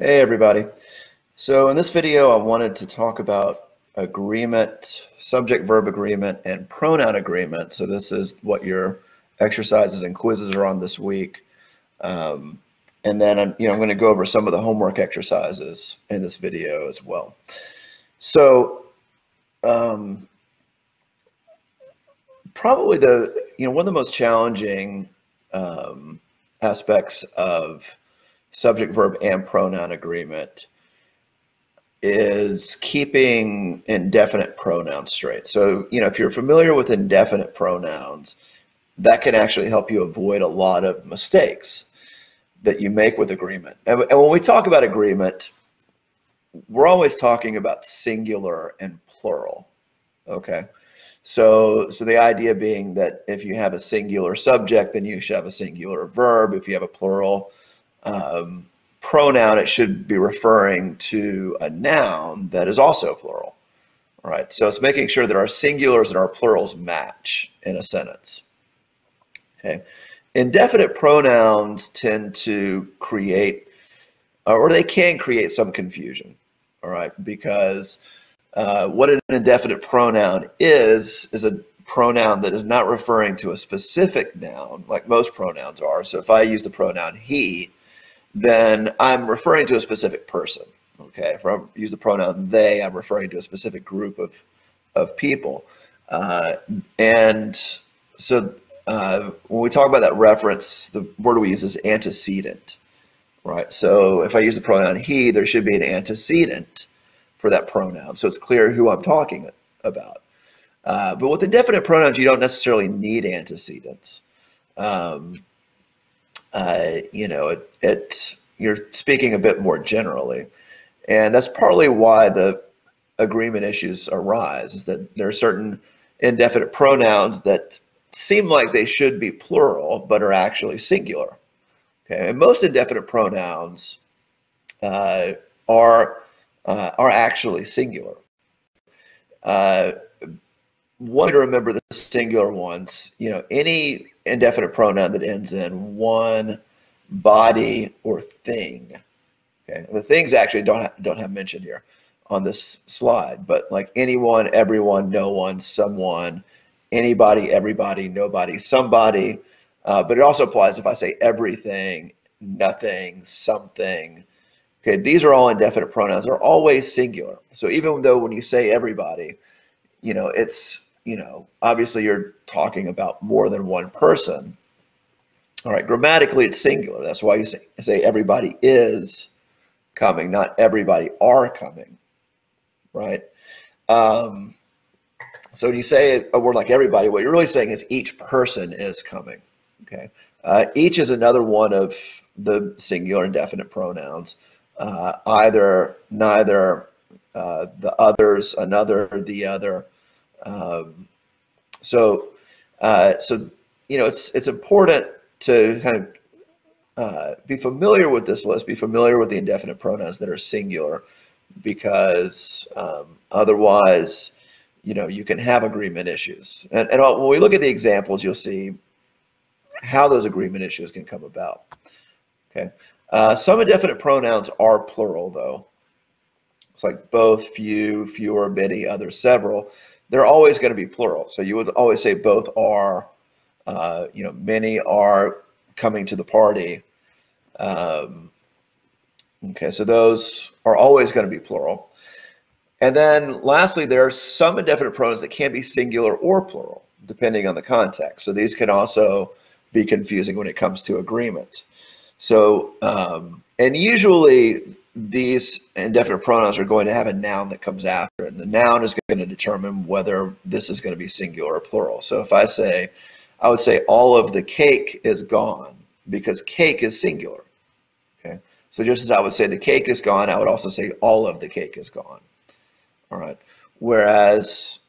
Hey everybody. So in this video I wanted to talk about agreement, subject-verb agreement, and pronoun agreement. So this is what your exercises and quizzes are on this week. And then I'm going to go over some of the homework exercises in this video as well. So probably one of the most challenging aspects of subject, verb, and pronoun agreement is keeping indefinite pronouns straight. So, if you're familiar with indefinite pronouns, that can actually help you avoid a lot of mistakes that you make with agreement. And when we talk about agreement, we're always talking about singular and plural, okay? So the idea being that if you have a singular subject, then you should have a singular verb. If you have a plural pronoun, it should be referring to a noun that is also plural. All right, so it's making sure that our singulars and our plurals match in a sentence. Okay, indefinite pronouns tend to create, or they can create some confusion. All right, because what an indefinite pronoun is a pronoun that is not referring to a specific noun like most pronouns are. So if I use the pronoun he, then I'm referring to a specific person. Okay, if I use the pronoun they, I'm referring to a specific group of people. And so when we talk about that reference, the word we use is antecedent, right? So if I use the pronoun he, there should be an antecedent for that pronoun, so it's clear who I'm talking about. But with indefinite pronouns, you don't necessarily need antecedents. You're speaking a bit more generally, and that's partly why the agreement issues arise, is that there are certain indefinite pronouns that seem like they should be plural but are actually singular. Okay, and most indefinite pronouns are actually singular. One way to remember the singular ones, any indefinite pronoun that ends in one, body, or thing. Okay, the things actually don't have mentioned here on this slide, but like anyone, everyone, no one, someone, anybody, everybody, nobody, somebody. But it also applies if I say everything, nothing, something. Okay, these are all indefinite pronouns. They're always singular. So even though when you say everybody, it's, obviously you're talking about more than one person. All right, grammatically it's singular. That's why you say everybody is coming, not everybody are coming, right? So when you say a word like everybody, what you're really saying is each person is coming, okay? Each is another one of the singular indefinite pronouns. Either, neither, the others, another, the other. It's important to kind of be familiar with this list, be familiar with the indefinite pronouns that are singular, because otherwise, you can have agreement issues. And when we look at the examples, you'll see how those agreement issues can come about. Okay. Some indefinite pronouns are plural, though. It's like both, few, fewer, many, others, several. They're always going to be plural. So you would always say both are, many are coming to the party. Okay, so those are always going to be plural. And then lastly, there are some indefinite pronouns that can be singular or plural, depending on the context. So these can also be confusing when it comes to agreement. So, and usually these indefinite pronouns are going to have a noun that comes after it, and the noun is going to determine whether this is going to be singular or plural. So if I would say all of the cake is gone, because cake is singular. Okay, so just as I would say the cake is gone, I would also say all of the cake is gone. All right. Whereas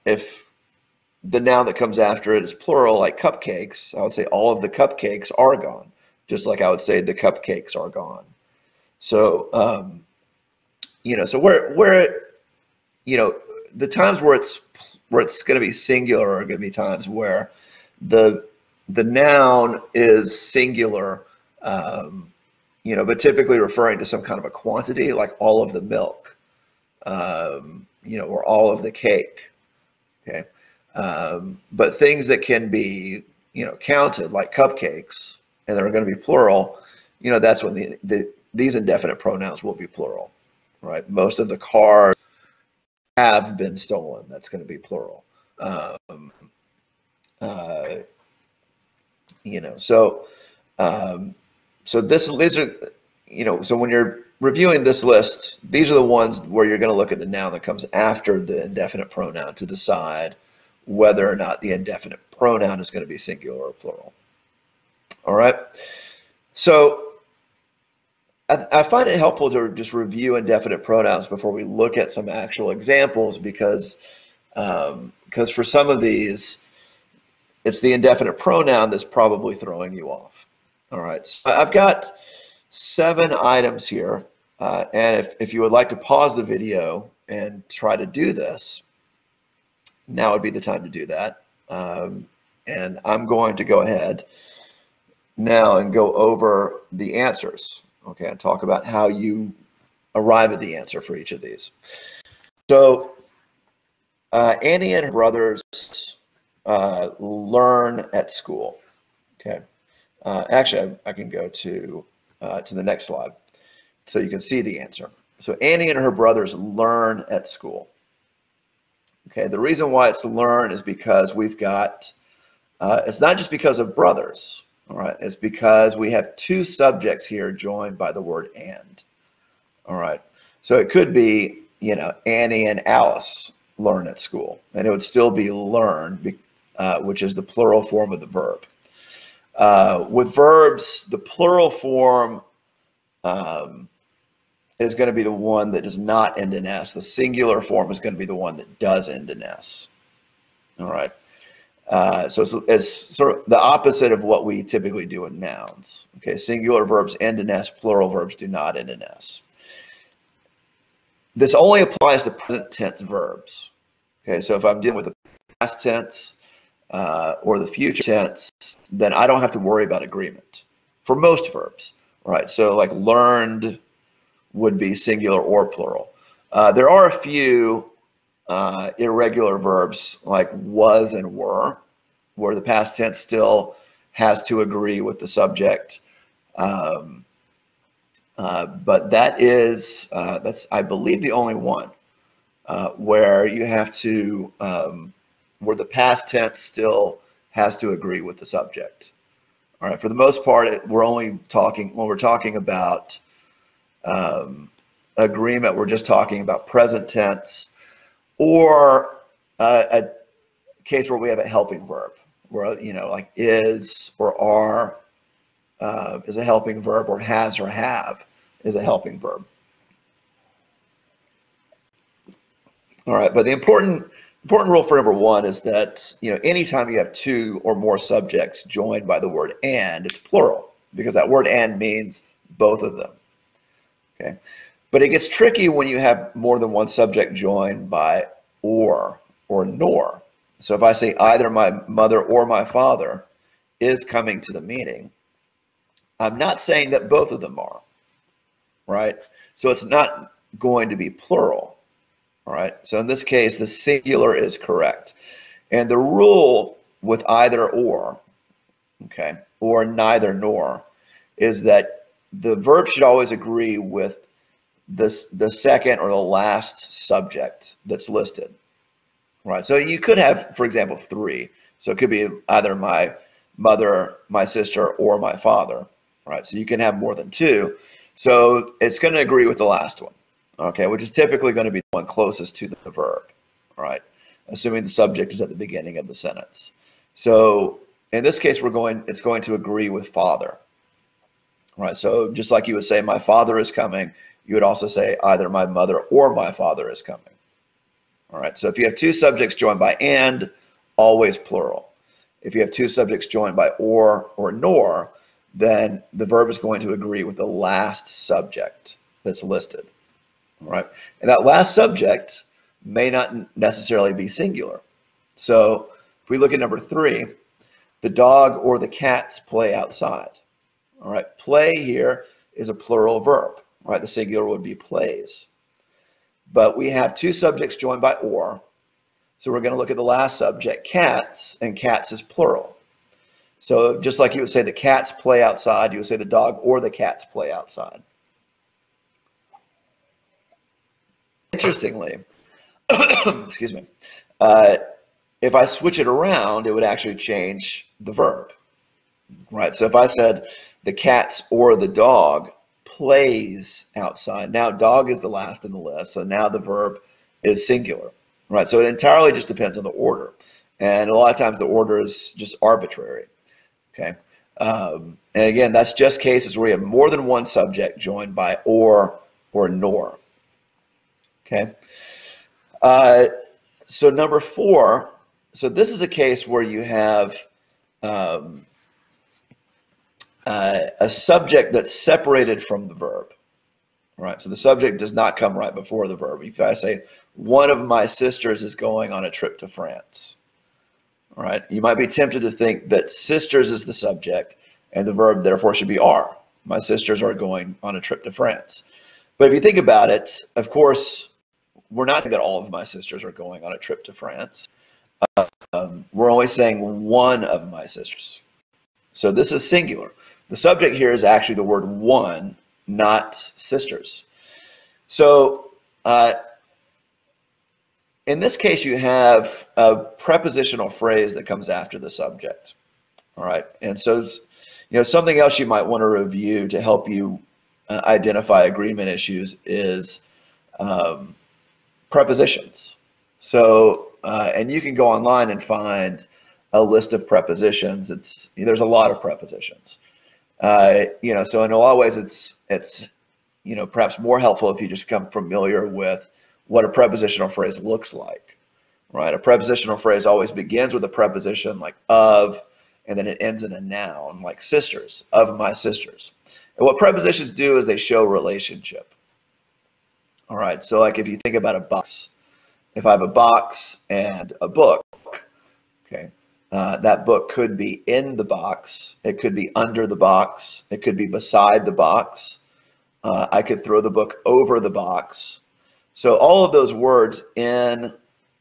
if the noun that comes after it is plural, like cupcakes, I would say all of the cupcakes are gone, just like I would say the cupcakes are gone. So, so where the times where it's going to be singular are going to be times where the noun is singular, but typically referring to some kind of a quantity, like all of the milk, or all of the cake. Okay. But things that can be, counted, like cupcakes, and they're going to be plural, that's when these indefinite pronouns will be plural, right? Most of the cars have been stolen. That's going to be plural. Uh, so these are, so when you're reviewing this list, these are the ones where you're going to look at the noun that comes after the indefinite pronoun to decide whether or not the indefinite pronoun is going to be singular or plural. All right. So I find it helpful to just review indefinite pronouns before we look at some actual examples, because for some of these, it's the indefinite pronoun that's probably throwing you off. All right, so I've got 7 items here, and if you would like to pause the video and try to do this, now would be the time to do that. And I'm going to go ahead now and go over the answers, okay, and talk about how you arrive at the answer for each of these. So Annie and her brothers learn at school. Okay. Actually, I can go to the next slide so you can see the answer. So Annie and her brothers learn at school. Okay. The reason why it's learn is because we've got, it's not just because of brothers. All right. It's because we have 2 subjects here joined by the word and. All right. So it could be, Annie and Alice learn at school, and it would still be learn, which is the plural form of the verb. With verbs, the plural form is going to be the one that does not end in S. The singular form is going to be the one that does end in S. All right. So it's sort of the opposite of what we typically do in nouns. Okay, singular verbs end in S, plural verbs do not end in S. This only applies to present tense verbs. Okay, so if I'm dealing with the past tense or the future tense, then I don't have to worry about agreement for most verbs. Right, so like learned would be singular or plural. There are a few irregular verbs like was and were, where the past tense still has to agree with the subject. But that's, I believe, the only one where you have to, where the past tense still has to agree with the subject. All right, for the most part, we're only talking, when we're talking about agreement, we're just talking about present tense, or a case where we have a helping verb, where, like is or are is a helping verb, or has or have is a helping verb. All right, but the important rule for number 1 is that, anytime you have 2 or more subjects joined by the word and, it's plural, because that word and means both of them. Okay, but it gets tricky when you have more than one subject joined by or nor. So if I say either my mother or my father is coming to the meeting, I'm not saying that both of them are, right? So it's not going to be plural, all right? So in this case, the singular is correct. And the rule with either or, okay, or neither nor, is that the verb should always agree with the second or the last subject that's listed, right? So you could have, for example, 3. So it could be either my mother, my sister, or my father, right? So you can have more than 2. So it's going to agree with the last one, okay, which is typically going to be the one closest to the verb, right? Assuming the subject is at the beginning of the sentence. So in this case, it's going to agree with father, right? So just like you would say, my father is coming, you would also say either my mother or my father is coming. All right, so if you have 2 subjects joined by and, always plural. If you have 2 subjects joined by or nor, then the verb is going to agree with the last subject that's listed. All right, and that last subject may not necessarily be singular. So if we look at number 3, the dog or the cats play outside. All right, play here is a plural verb, right? The singular would be plays. But we have two subjects joined by or. So we're going to look at the last subject, cats, and cats is plural. So just like you would say the cats play outside, you would say the dog or the cats play outside. Interestingly, excuse me, if I switch it around, it would actually change the verb, right? So if I said the cats or the dog plays outside, now dog is the last in the list, so now the verb is singular, right? So it entirely just depends on the order. And a lot of times the order is just arbitrary, okay? And again, that's just cases where you have more than one subject joined by or nor, okay? So number 4, so this is a case where you have a subject that's separated from the verb, right? So the subject does not come right before the verb. If I say, one of my sisters is going on a trip to France, all right? You might be tempted to think that sisters is the subject and the verb therefore should be are. My sisters are going on a trip to France. But if you think about it, of course, we're not saying that all of my sisters are going on a trip to France. We're only saying one of my sisters. So this is singular. The subject here is actually the word one, not sisters. So in this case, you have a prepositional phrase that comes after the subject. All right. And so, something else you might want to review to help you identify agreement issues is prepositions. So, and you can go online and find a list of prepositions. There's a lot of prepositions. So in a lot of ways, it's perhaps more helpful if you just become familiar with what a prepositional phrase looks like, right? A prepositional phrase always begins with a preposition like of, and then it ends in a noun like sisters, of my sisters. And what prepositions do is they show relationship. All right, so like if you think about a box, if I have a box and a book, okay, that book could be in the box, it could be under the box, it could be beside the box, I could throw the book over the box. So all of those words, in,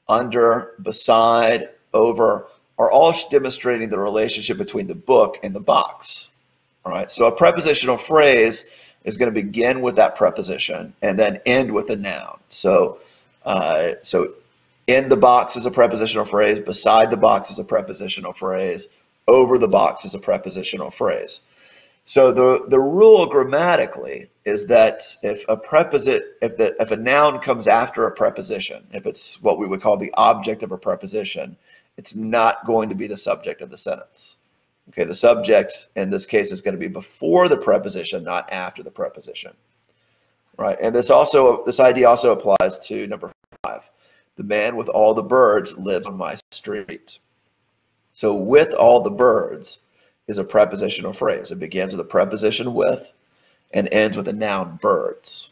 under, beside, over, are all demonstrating the relationship between the book and the box. All right, so a prepositional phrase is going to begin with that preposition and then end with a noun. So in the box is a prepositional phrase, beside the box is a prepositional phrase, over the box is a prepositional phrase. So the rule grammatically is that if a noun comes after a preposition, if it's what we would call the object of a preposition, it's not going to be the subject of the sentence. Okay, the subject in this case is going to be before the preposition, not after the preposition. Right, and this idea also applies to number 5. The man with all the birds lives on my street. So with all the birds is a prepositional phrase. It begins with a preposition with and ends with a noun, birds.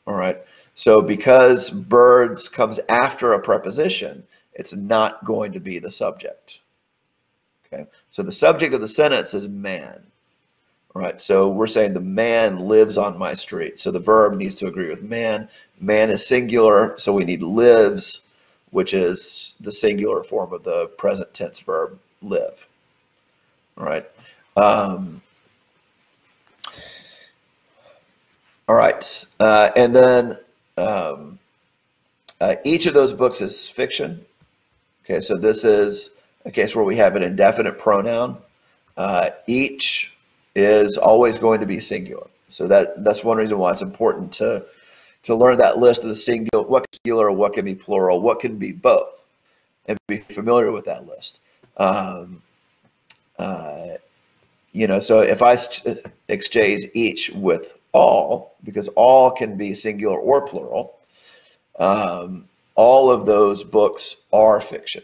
All right, so because birds comes after a preposition, it's not going to be the subject. Okay, so the subject of the sentence is man. All right, so we're saying the man lives on my street. So the verb needs to agree with man. Man is singular, so we need lives, which is the singular form of the present tense verb live. All right. All right, and then each of those books is fiction. Okay, so this is a case where we have an indefinite pronoun. Each is always going to be singular. So that's one reason why it's important to learn that list of the singular, what can be singular, what can be plural, what can be both, and be familiar with that list. So if I exchange each with all, because all can be singular or plural, all of those books are fiction.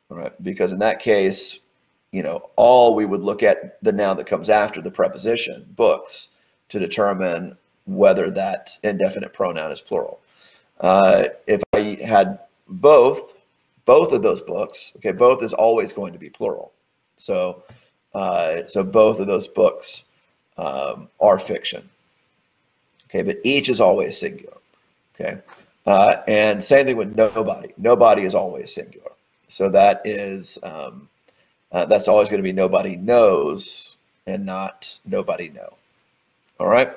All right, because in that case, all we would look at the noun that comes after the preposition, books, to determine whether that indefinite pronoun is plural. If I had both of those books, okay, both is always going to be plural. So both of those books are fiction. Okay, but each is always singular. Okay, and same thing with nobody. Nobody is always singular. So that is that's always going to be nobody knows and not nobody know. All right.